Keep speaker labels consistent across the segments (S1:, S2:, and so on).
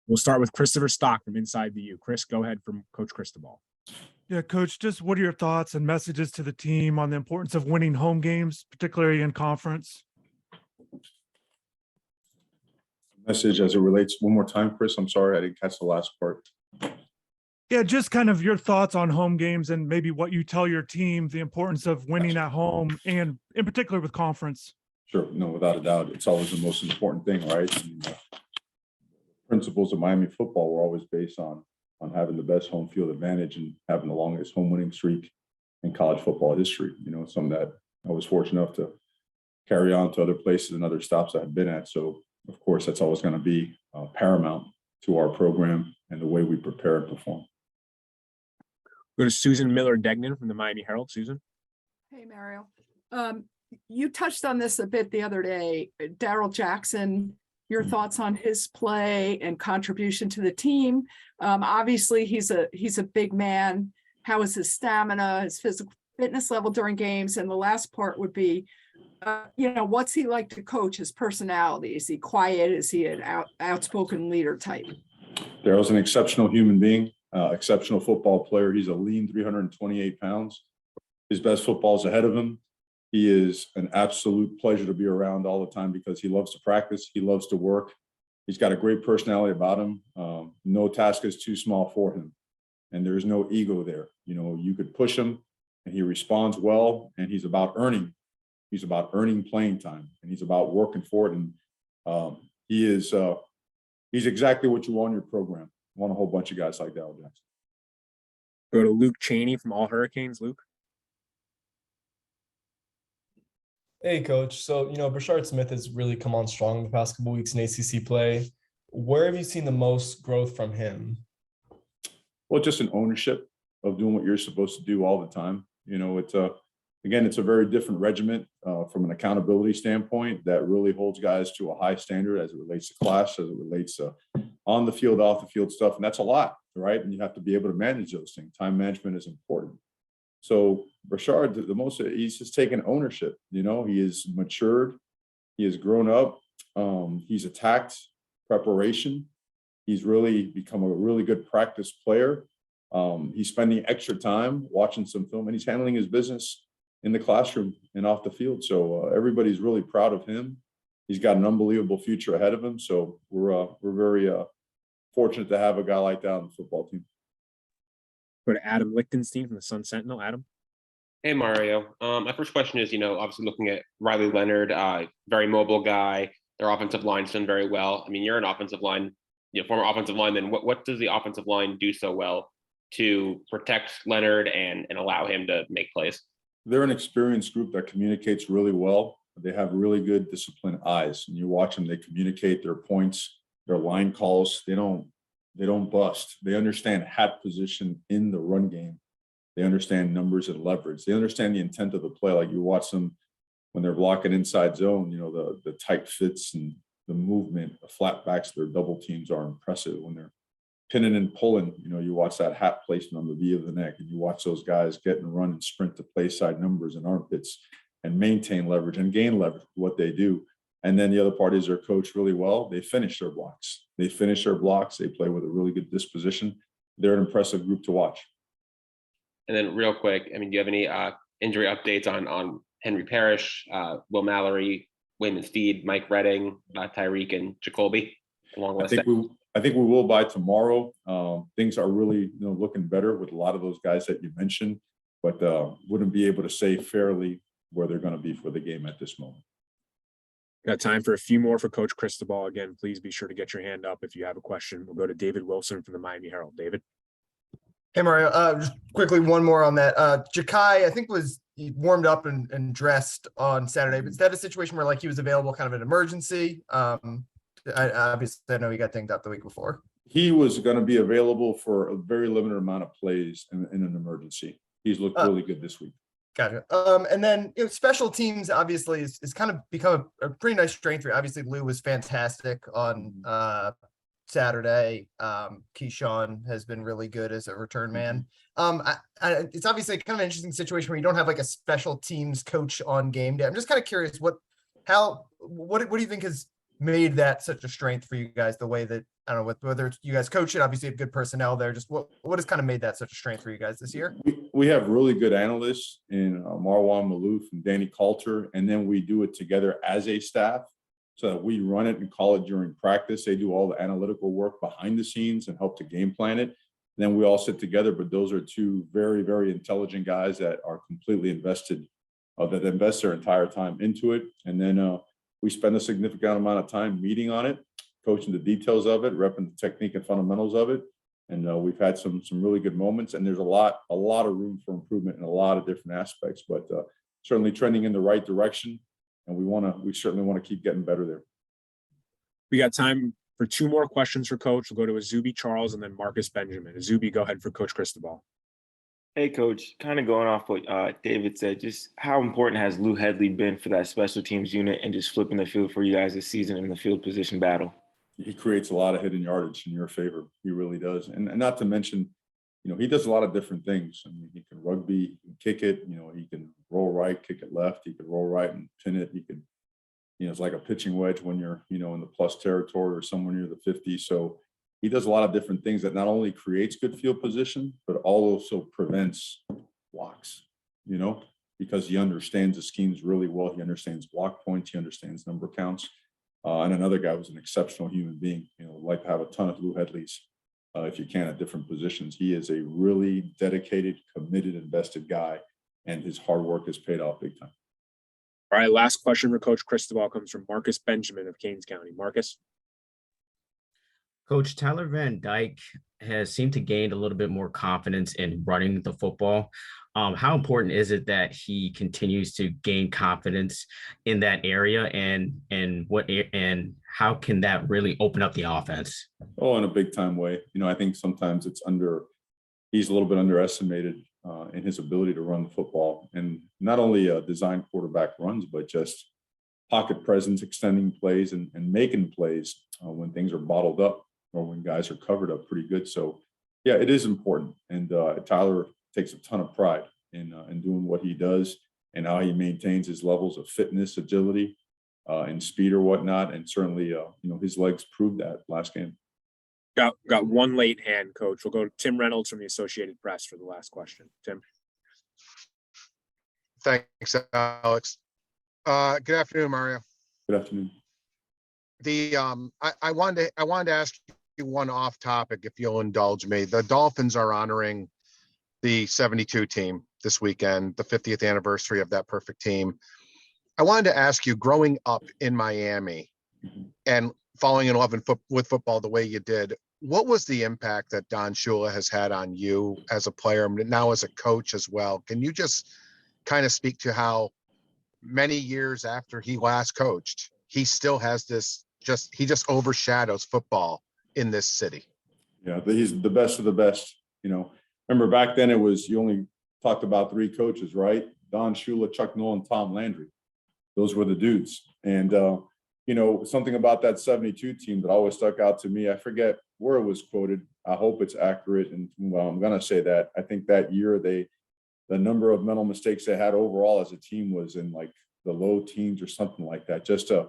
S1: We'll start with Christopher Stock from Inside the U. Chris, go ahead from Coach Cristobal.
S2: Yeah, Coach, just what are your thoughts and messages to the team on the importance of winning home games, particularly in conference?
S3: Message as it relates, one more time, Chris, I'm sorry, I didn't catch the last part.
S2: Yeah, just kind of your thoughts on home games and maybe what you tell your team, the importance of winning at home and in particular with conference.
S3: Sure, no, without a doubt, it's always the most important thing, right? And, principles of Miami football were always based on having the best home field advantage and having the longest home winning streak in college football history. Something that I was fortunate enough to carry on to other places and other stops I had been at. So, of course, that's always going to be paramount to our program and the way we prepare and perform.
S1: Go to Susan Miller-Degnan from the Miami Herald. Susan.
S4: Hey, Mario. You touched on this a bit the other day. Daryl Jackson, your thoughts on his play and contribution to the team. Obviously, he's a big man. How is his stamina, his physical fitness level during games? And the last part would be, what's he like to coach? His personality? Is he quiet? Is he an outspoken leader type?
S3: Daryl's an exceptional human being, exceptional football player. He's a lean 328 pounds. His best football is ahead of him. He is an absolute pleasure to be around all the time because he loves to practice. He loves to work. He's got a great personality about him. No task is too small for him. And there's no ego there. You could push him and he responds well, and he's about earning. He's about earning playing time, and he's about working for it. And he's exactly what you want in your program. You want a whole bunch of guys like Daryl Jackson.
S1: Go to Luke Chaney from All Hurricanes. Luke.
S5: Hey, Coach. So, Rashard Smith has really come on strong the past couple of weeks in ACC play. Where have you seen the most growth from him?
S3: Well, just an ownership of doing what you're supposed to do all the time. It's a very different regiment from an accountability standpoint that really holds guys to a high standard as it relates to class, as it relates to on the field, off the field stuff. And that's a lot, right? And you have to be able to manage those things. Time management is important. So Rashard, he's just taken ownership. He is matured. He has grown up. He's attacked preparation. He's really become a really good practice player. He's spending extra time watching some film, and he's handling his business in the classroom and off the field. So everybody's really proud of him. He's got an unbelievable future ahead of him. So we're very fortunate to have a guy like that on the football team.
S1: Go to Adam Lichtenstein from the Sun Sentinel. Adam.
S6: Hey, Mario. My first question is, obviously looking at Riley Leonard, very mobile guy. Their offensive line's done very well. I mean, you're an offensive line, former offensive lineman. What does the offensive line do so well to protect Leonard and allow him to make plays?
S3: They're an experienced group that communicates really well. They have really good disciplined eyes. And you watch them, they communicate their points, their line calls. They don't bust. They understand hat position in the run game. They understand numbers and leverage. They understand the intent of the play. Like you watch them when they're blocking inside zone, the tight fits and the movement, the flat backs, their double teams are impressive. When they're pinning and pulling, you watch that hat placement on the V of the neck, and you watch those guys get and run and sprint to play side numbers and armpits and maintain leverage and gain leverage, what they do. And then the other part is they're coached really well. They finish their blocks. They play with a really good disposition. They're an impressive group to watch.
S6: And then real quick, do you have any injury updates on Henry Parish, Will Mallory, Wayman Steed, Mike Redding, Tyreek, and Jacoby?
S3: I think we will by tomorrow. Things are really looking better with a lot of those guys that you mentioned, but wouldn't be able to say fairly where they're going to be for the game at this moment.
S1: Got time for a few more for Coach Cristobal. Again, please be sure to get your hand up if you have a question. We'll go to David Wilson from the Miami Herald. David.
S7: Hey, Mario. Just quickly, one more on that. Jakai, I think, he warmed up and dressed on Saturday. But is that a situation where he was available kind of an emergency? Obviously, I know he got dinged up the week before.
S3: He was going to be available for a very limited amount of plays in an emergency. He's looked really good this week.
S7: Gotcha. And then special teams obviously is kind of become a pretty nice strength for you. Obviously, Lou was fantastic on Saturday. Keyshawn has been really good as a return man. It's obviously kind of an interesting situation where you don't have a special teams coach on game day. I'm just kind of curious what do you think has made that such a strength for you guys? The way that, I don't know, whether you guys coach it, obviously have good personnel there. Just what has kind of made that such a strength for you guys this year?
S3: We have really good analysts in Marwan Malouf and Danny Coulter, and then we do it together as a staff so that we run it and call it during practice. They do all the analytical work behind the scenes and help to game plan it. And then we all sit together, but those are two very, very intelligent guys that are completely invested, that invest their entire time into it. And then we spend a significant amount of time meeting on it, coaching the details of it, repping the technique and fundamentals of it. And we've had some really good moments, and there's a lot of room for improvement in a lot of different aspects, but certainly trending in the right direction. And we certainly want to keep getting better there.
S1: We got time for two more questions for Coach. We'll go to Azubi Charles and then Marcus Benjamin. Azubi, go ahead for Coach Cristobal.
S8: Hey, Coach, kind of going off what David said, just how important has Lou Hedley been for that special teams unit and just flipping the field for you guys this season in the field position battle?
S3: He creates a lot of hidden yardage in your favor. He really does. And not to mention, he does a lot of different things. I mean, he can rugby, he can kick it, he can roll right, kick it left, he can roll right and pin it. He can, it's like a pitching wedge when you're, in the plus territory or somewhere near the 50. So he does a lot of different things that not only creates good field position, but also prevents blocks, because he understands the schemes really well. He understands block points, he understands number counts. And another guy was an exceptional human being. Like to have a ton of Lou Hedleys, if you can, at different positions. He is a really dedicated, committed, invested guy, and his hard work has paid off big time.
S1: All right, last question for Coach Cristobal comes from Marcus Benjamin of Keynes County. Marcus.
S9: Coach, Tyler Van Dyke has seemed to gain a little bit more confidence in running the football. How important is it that he continues to gain confidence in that area, and how can that really open up the offense?
S3: Oh, in a big time way. I think sometimes he's a little bit underestimated in his ability to run the football, and not only design quarterback runs, but just pocket presence, extending plays and making plays when things are bottled up or when guys are covered up pretty good. So yeah, it is important. And Tyler takes a ton of pride in doing what he does and how he maintains his levels of fitness, agility, and speed or whatnot. And certainly, his legs proved that last game.
S1: Got one late hand, Coach. We'll go to Tim Reynolds from the Associated Press for the last question. Tim.
S10: Thanks, Alex. Good afternoon, Mario.
S3: Good afternoon.
S10: I wanted to ask you one off topic, if you'll indulge me. The Dolphins are honoring the 72 team this weekend, the 50th anniversary of that perfect team. I wanted to ask you, growing up in Miami and falling in love with football the way you did, what was the impact that Don Shula has had on you as a player, now as a coach as well? Can you just kind of speak to how many years after he last coached, he still has he just overshadows football in this city?
S3: Yeah, he's the best of the best. Remember back then you only talked about three coaches, right? Don Shula, Chuck Noll, and Tom Landry. Those were the dudes. And, something about that 72 team that always stuck out to me, I forget where it was quoted. I hope it's accurate. And well, I'm going to say that I think that year the number of mental mistakes they had overall as a team was in like the low teens or something like that. Just an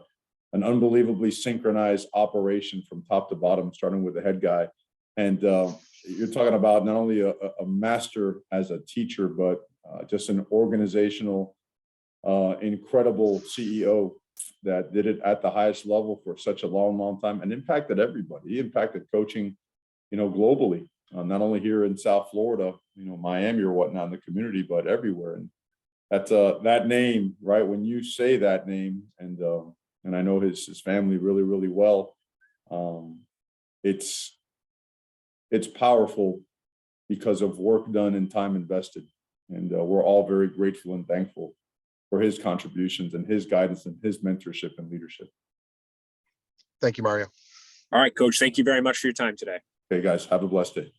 S3: unbelievably synchronized operation from top to bottom, starting with the head guy. And you're talking about not only a master as a teacher, but just an organizational, incredible CEO that did it at the highest level for such a long, long time and impacted everybody. He impacted coaching, globally, not only here in South Florida, Miami or whatnot in the community, but everywhere. And that's that name, right? When you say that name, and I know his family really, really well, it's powerful because of work done and time invested. And we're all very grateful and thankful for his contributions and his guidance and his mentorship and leadership.
S10: Thank you, Mario.
S1: All right, Coach. Thank you very much for your time today.
S3: Okay, guys, have a blessed day.